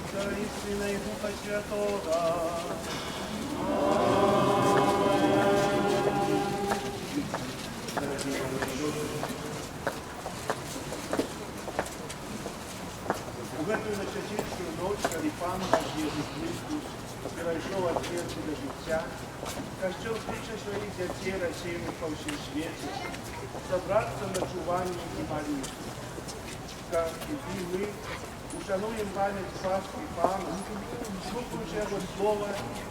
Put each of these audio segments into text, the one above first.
Отца и Сына и Духа Святого. В эту начатейшую ночь, коли Пан наш Иисус Христос перейшов от смерти до життя, Костел кличе своих детей, рассеянных по всем свете, собраться на чувание и молитву. Как и мы ушануем память Пасхи Пана, слухающего Его Слова,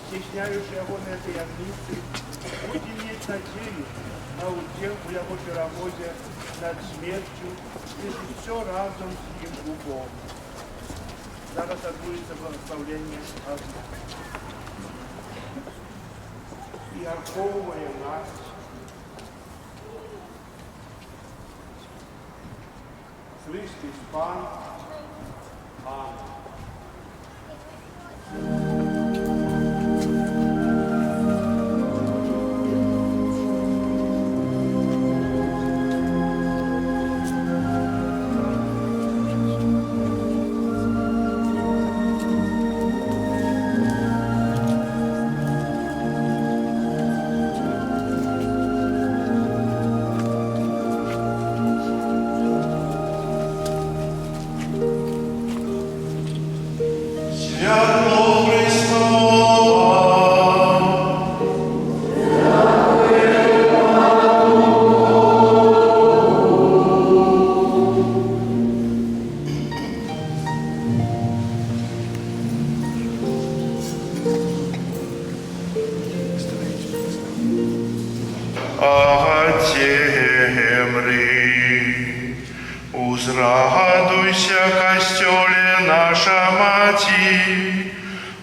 стесняющего Его на этой огнице, будем иметь надею на успех в Его переводе над смертью, если все разом с ним Богом. Зараз отбудется благословение Отца. И оковывая нас, Христос Пан, Аминь. Узрадуйся, костеле наша Мати,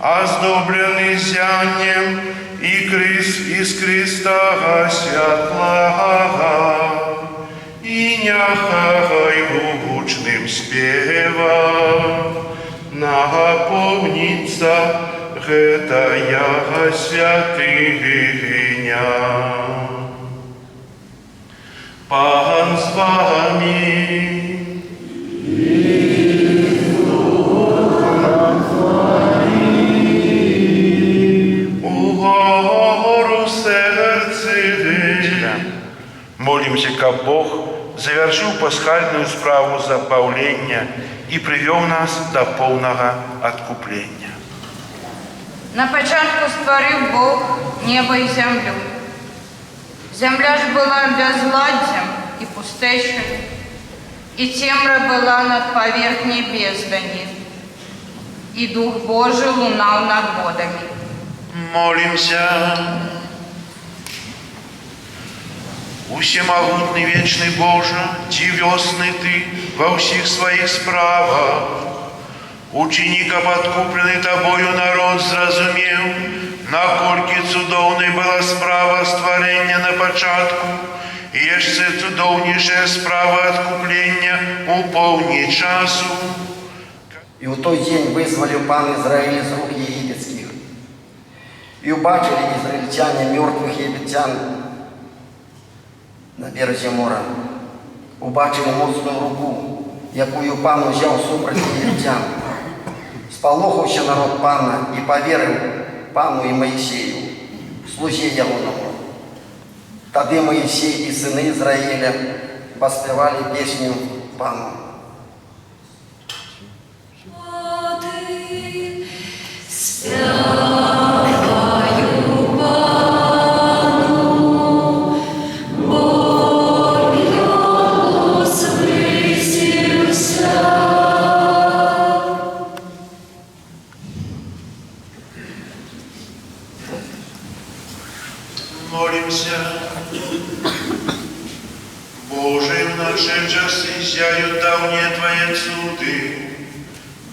оздобленный зянем и из креста святлого, и няхай гучным спевом наполнится гэтая святыня. Пан с вами. Молимся, как Бог завершил пасхальную справу запавления и привел нас до полного откупления. На початку створив Бог небо и землю. Земля ж была безладдям и пустышей, и темра была над поверхней бездани, и Дух Божий лунал над водами. Молимся. Усемогутный вечный Боже, дивесный Ты во всех своих справах, ученика подкупленный Тобою народ зразумел, накольки цудовной была справа створения на початку, и jeszcze цудовнейшая справа откупления у полни часу. И в тот день вызвали Пан Израиль из рук египетских, и убачили израильтяне мертвых египтян на березі моря. Убачили моцну руку, якую Пан взяв супротив єгиптян. Сполохався народ Пана і повірив Пану і Моїсею, слузі Ягоному. Тоді Моїсей і сини Ізраїля поспівали пісню Пану. Молимся. Боже, в наши часы зяют давние Твои цуды,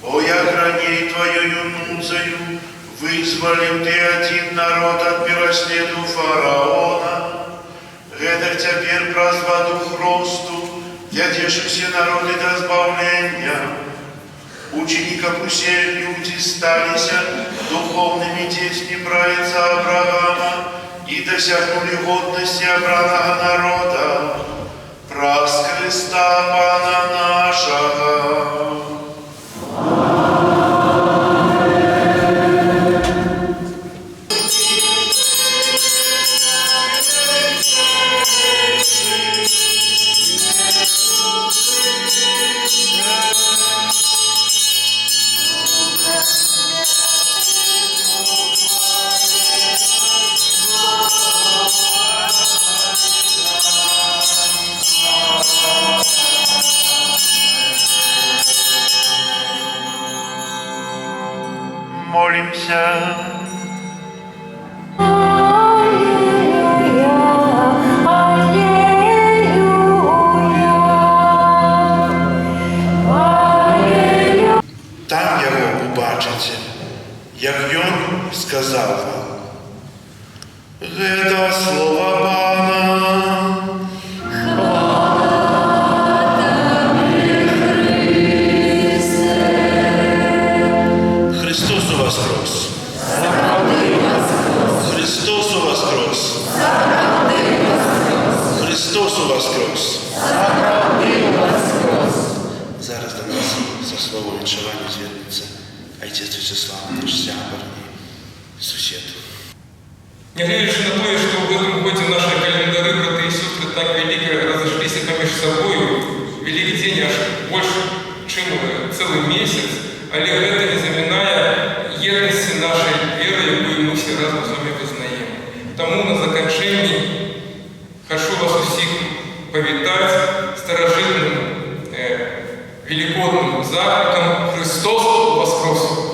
о, як раней Твоею музою вызволил Ты один народ от мироследу фараона, эдак теперь прозваду хросту, ядешися народы до избавления. Ученика все люди сталися духовными детьми праотца Авраама и досягнули годности обраного народа, праз Христа Пана нашего. Молимся. Там його побачите, як він сказав вам. Геда слова Пана. Христос воскрес! Христос воскрес! Христос воскрес! Зараз до нас за слово віншування звернеться отець Вячеслав, наш зябр і сусід. Не глядячи на то, что в этом году наши календари, братья и сестры, так велико разошлись поміж собою, Великий день аж больше, чем целый месяц, але это не заминає єдності нашей веры, яку мы все разом с вами вызнаем. Тому на закінченні хочу вас усіх повітати старожитним великодним закликом «Христос воскрес!»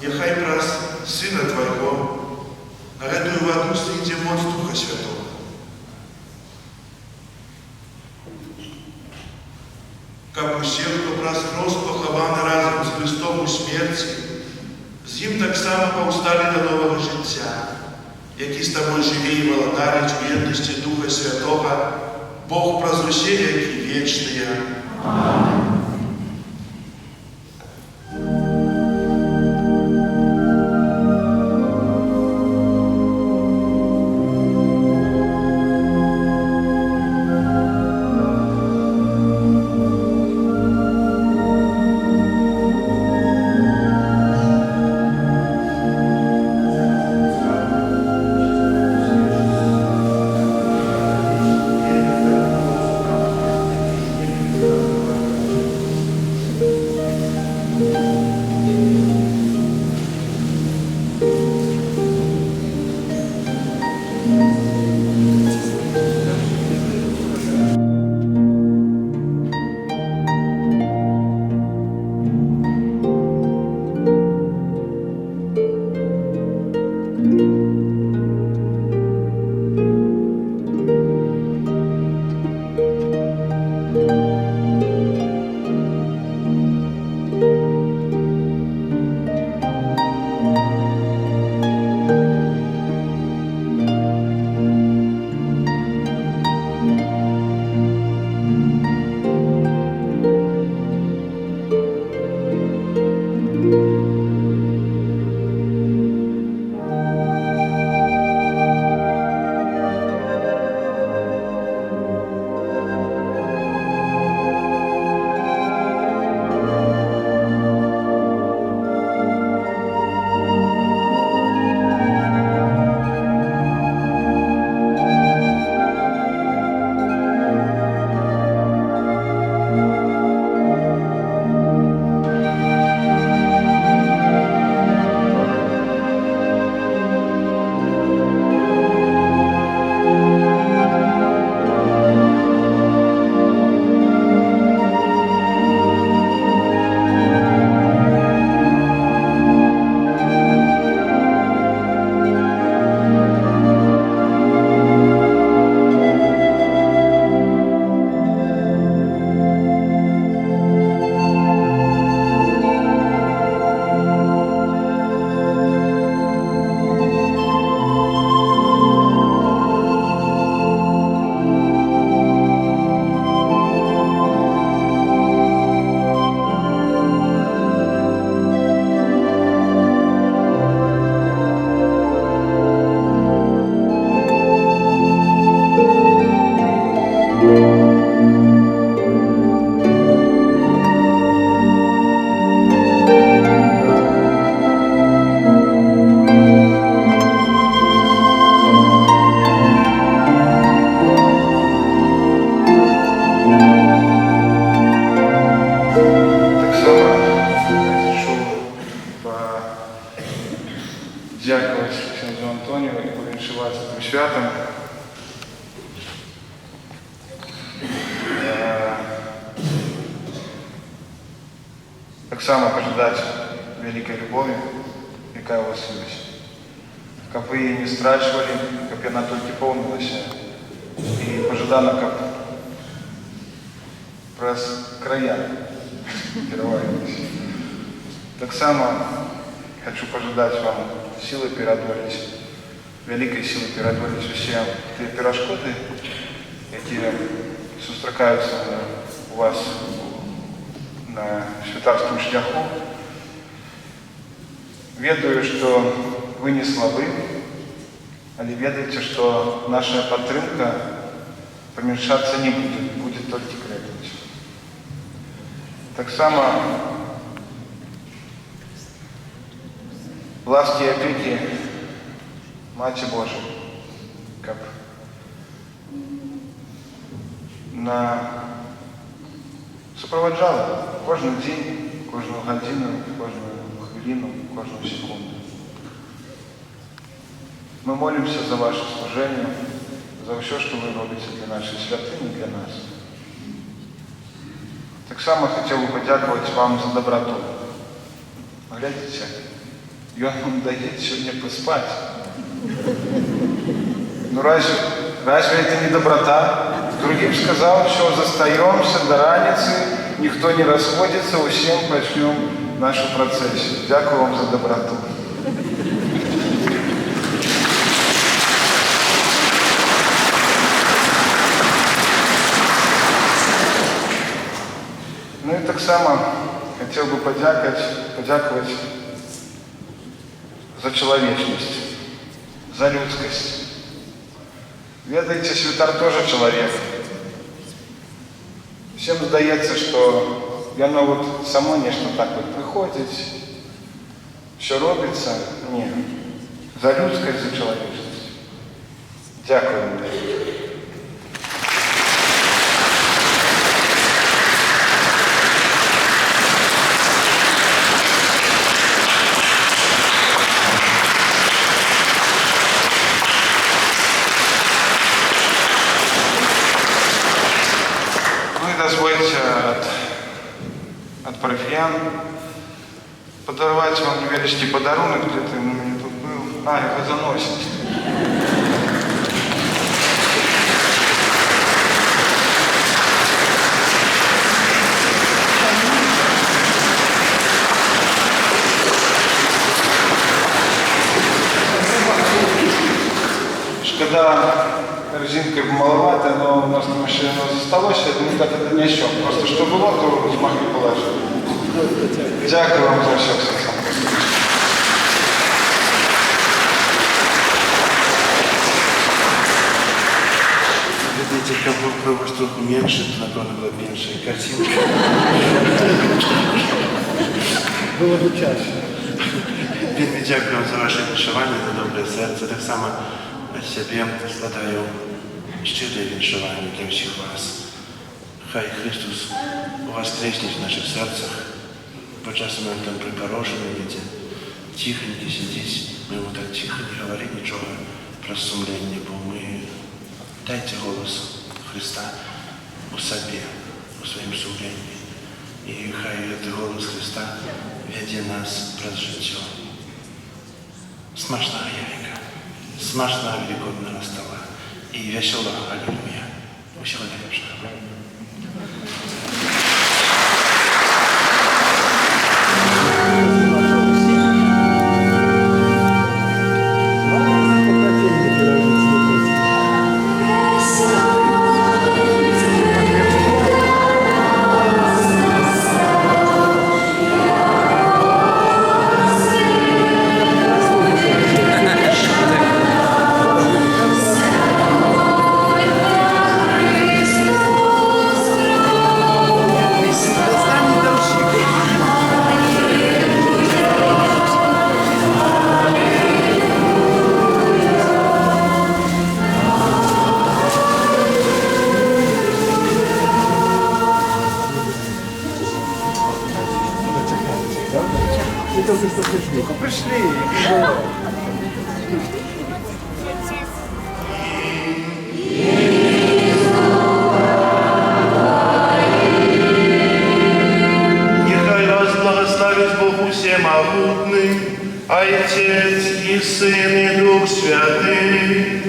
Нехай праз Сына Твоего, на гэтую воду сыйдзе моц Духа Святого. Каб усе, хто праз хрост пахаваны разам з Христом у смерці, з ім таксама паўсталі да новага жыцця, які з Табой жыве і валадарыць у еднасці Духа Святога, Бог праз усе векі вечныя. Аминь. само пожадать великой любови, якая у вас есть. Как вы ее не страчивали, как она только полнилась, и пожадана, как праз края переваривались. Так само хочу пожадать вам силы переодолеть, великой силы переодолеть все те перешкоды, которые сустракаются у вас на святарском шляху. Ведаю, что вы не слабы, але ведайте, что наша подтримка помешаться не будет, будет только крепнуть. Так само ласки и опеки Маті Божої, как супроводжала кожен день, кожну годину, кожну хвилину, кожну секунду. Мы молимся за ваше служение, за все, что вы робите для нашей святыни, для нас. Так само хотел бы подякувати вам за доброту. Глядите, и он вам дает сегодня поспать. Ну разве это не доброта? Другим сказал, все, застаемся до раницы, никто не расходится, усім почнем нашу процессию. Дякую вам за доброту. Ну и так само хотел бы подяковать за человечность, за людскость. Ведаете, святар тоже человек. Всем здається, що воно вот само нечто так вот приходить, все робиться. Ні. За людськость, за человечность. Дякую вам. Дозвольте от парафиян подаровать вам невеличкий подарунок, где-то у меня тут был. Его заносит. Шкода, резинкой маловато, но у нас на машине осталось, мы так это несем. Просто что было, то смогли положить. Дякую вам за все. Видите, как был трохи меньше, то напевно была меньше картинка. Було б чаще. Вельми дякую вам за ваше віншування, за добре серце. Так само від себе складаю щире віншування для всіх вас. Хай Христос воскресне в наших серцях. Почасом він там припорожений, видите, тихонько сидіть. Ми йому так тихо не говоримо нічого про сумління, бо ми дайте голос Христа у собі, у своєму сумлінні. І хай цей голос Христа веде нас през життя. Смачного яйка, смачного великодного стола і веселого Алілуя. Усього найкращого. Нехай вас благословить Отец и Сын и Дух Святый.